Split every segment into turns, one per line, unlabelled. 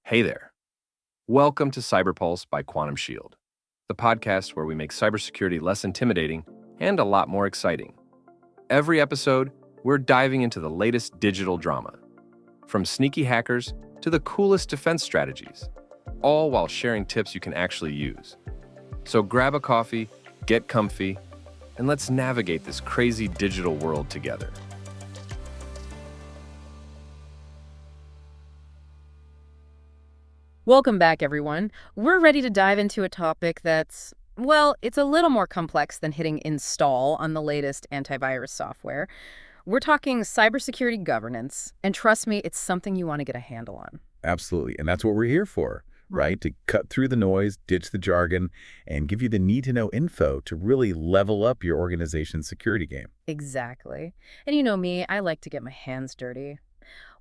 Hey there. Welcome to CyberPulse by Quantum Shield, the podcast where we make cybersecurity less intimidating and a lot more exciting. Every episode, we're diving into the latest digital drama, from sneaky hackers to the coolest defense strategies, all while sharing tips you can actually use. So grab a coffee, get comfy, and let's navigate this crazy digital world together.
Welcome back, everyone. We're ready to dive into a topic that's, well, it's a little more complex than hitting install on the latest antivirus software. We're talking cybersecurity governance, and trust me, it's something you want to get a handle on.
Absolutely. And that's what we're here for, right? To cut through the noise, ditch the jargon, and give you the need-to-know info to really level up your organization's security game.
Exactly. And you know me, I like to get my hands dirty.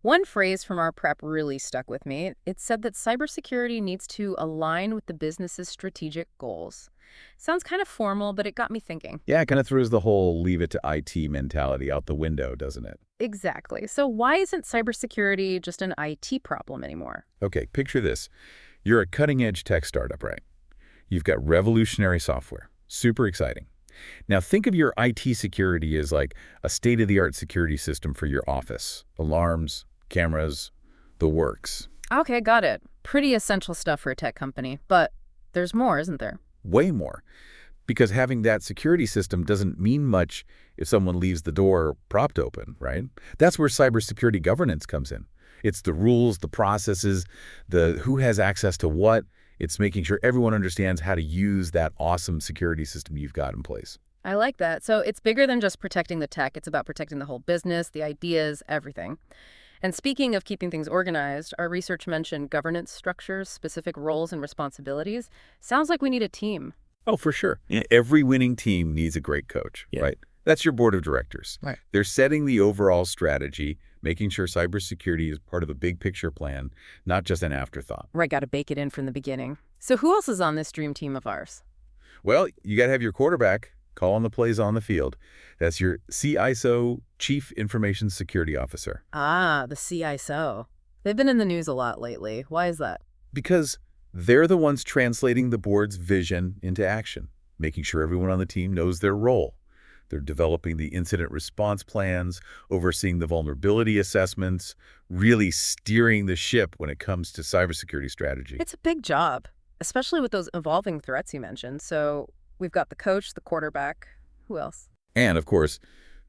One phrase from our prep really stuck with me. It said that cybersecurity needs to align with the business's strategic goals. Sounds kind of formal, but it got me thinking.
Yeah, it kind of throws the whole leave it to IT mentality out the window, doesn't it?
Exactly. So why isn't cybersecurity just an IT problem anymore?
Okay, picture this. You're a cutting-edge tech startup, right? You've got revolutionary software. Super exciting. Now think of your IT security as like a state-of-the-art security system for your office. Alarms, cameras, the works.
Okay, got it. Pretty essential stuff for a tech company. But there's more, isn't there?
Way more. Because having that security system doesn't mean much if someone leaves the door propped open, right? That's where cybersecurity governance comes in. It's the rules, the processes, the who has access to what. It's making sure everyone understands how to use that awesome security system you've got in place.
I like that. So it's bigger than just protecting the tech. It's about protecting the whole business, the ideas, everything. And speaking of keeping things organized, our research mentioned governance structures, specific roles and responsibilities. Sounds like we need a team.
Oh, for sure. Yeah, every winning team needs a great coach, right? That's your board of directors.
Right.
They're setting the overall strategy, making sure cybersecurity is part of a big picture plan, not just an afterthought.
Right, got to bake it in from the beginning. So who else is on this dream team of ours?
Well, you got to have your quarterback calling the plays on the field. That's your CISO, Chief Information Security Officer.
Ah, the CISO. They've been in the news a lot lately. Why is that?
Because they're the ones translating the board's vision into action, making sure everyone on the team knows their role. They're developing the incident response plans, overseeing the vulnerability assessments, really steering the ship when it comes to cybersecurity strategy.
It's a big job, especially with those evolving threats you mentioned. So we've got the coach, the quarterback. Who else?
And, of course,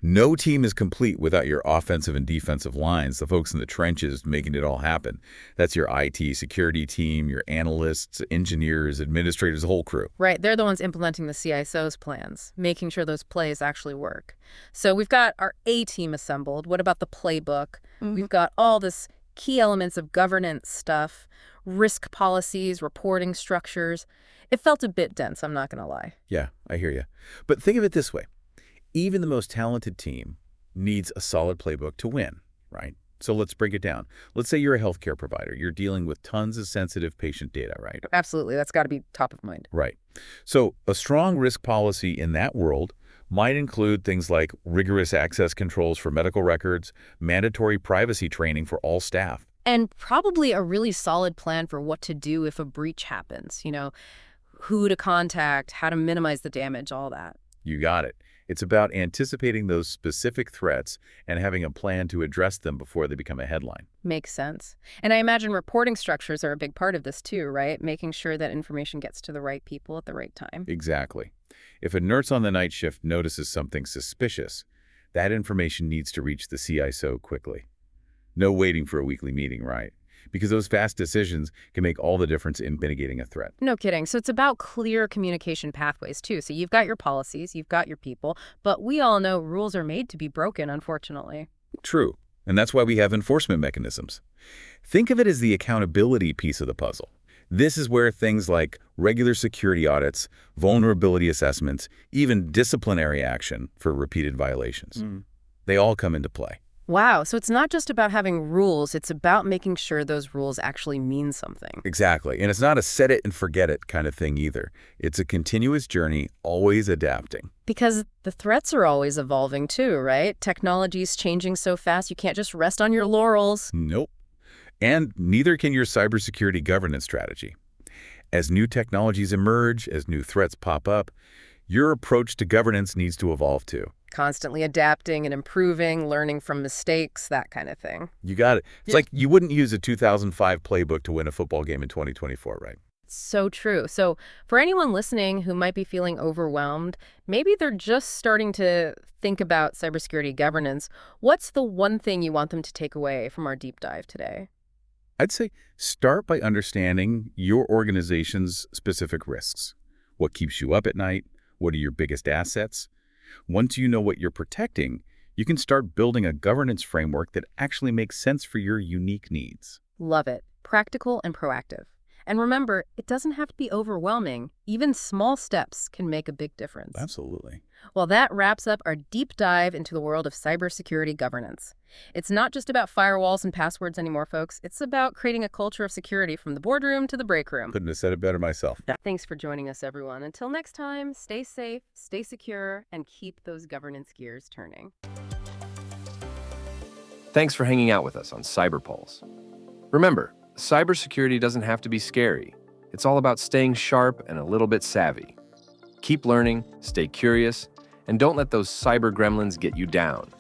no team is complete without your offensive and defensive lines, the folks in the trenches making it all happen. That's your IT security team, your analysts, engineers, administrators, the whole crew.
Right, they're the ones implementing the CISO's plans, making sure those plays actually work. So we've got our A team assembled. What about the playbook? We've got all this key elements of governance stuff, risk policies, reporting structures. It felt a bit dense, I'm not going to lie.
Yeah, I hear you. But think of it this way. Even the most talented team needs a solid playbook to win, right? So let's break it down. Let's say you're a healthcare provider. You're dealing with tons of sensitive patient data, right?
Absolutely, that's got to be top of mind.
Right. So a strong risk policy in that world might include things like rigorous access controls for medical records, mandatory privacy training for all staff.
And probably a really solid plan for what to do if a breach happens, who to contact, how to minimize the damage, all that.
You got it. It's about anticipating those specific threats and having a plan to address them before they become a headline.
Makes sense. And I imagine reporting structures are a big part of this too, right? Making sure that information gets to the right people at the right time.
Exactly. If a nurse on the night shift notices something suspicious, that information needs to reach the CISO quickly. No waiting for a weekly meeting, right? Because those fast decisions can make all the difference in mitigating a threat.
No kidding. So it's about clear communication pathways too. So you've got your policies, you've got your people, but we all know rules are made to be broken, unfortunately.
True. And that's why we have enforcement mechanisms. Think of it as the accountability piece of the puzzle. This is where things like regular security audits, vulnerability assessments, even disciplinary action for repeated violations, they all come into play.
Wow, so it's not just about having rules, it's about making sure those rules actually mean something.
Exactly. And it's not a set it and forget it kind of thing either. It's a continuous journey, always adapting.
Because the threats are always evolving too, right? Technology's changing so fast, you can't just rest on your laurels.
Nope. And neither can your cybersecurity governance strategy. As new technologies emerge, as new threats pop up, your approach to governance needs to evolve too.
Constantly adapting and improving, learning from mistakes, that kind of thing.
You got it. It's
Yeah.
like you wouldn't use a 2005 playbook to win a football game in 2024, right?
So true. So for anyone listening who might be feeling overwhelmed, maybe they're just starting to think about cybersecurity governance, what's the one thing you want them to take away from our deep dive today?
I'd say start by understanding your organization's specific risks. What keeps you up at night? What are your biggest assets? Once you know what you're protecting, you can start building a governance framework that actually makes sense for your unique needs.
Love it. Practical and proactive. And remember, it doesn't have to be overwhelming. Even small steps can make a big difference.
Absolutely.
Well, that wraps up our deep dive into the world of cybersecurity governance. It's not just about firewalls and passwords anymore, folks. It's about creating a culture of security from the boardroom to the break room.
Couldn't have said it better myself.
Thanks for joining us, everyone. Until next time, stay safe, stay secure, and keep those governance gears turning.
Thanks for hanging out with us on CyberPulse. Remember, cybersecurity doesn't have to be scary. It's all about staying sharp and a little bit savvy. Keep learning, stay curious, and don't let those cyber gremlins get you down.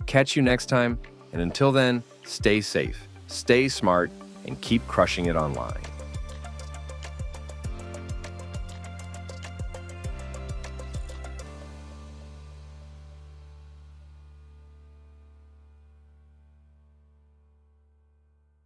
Catch you next time, and until then, stay safe, stay smart, and keep crushing it online.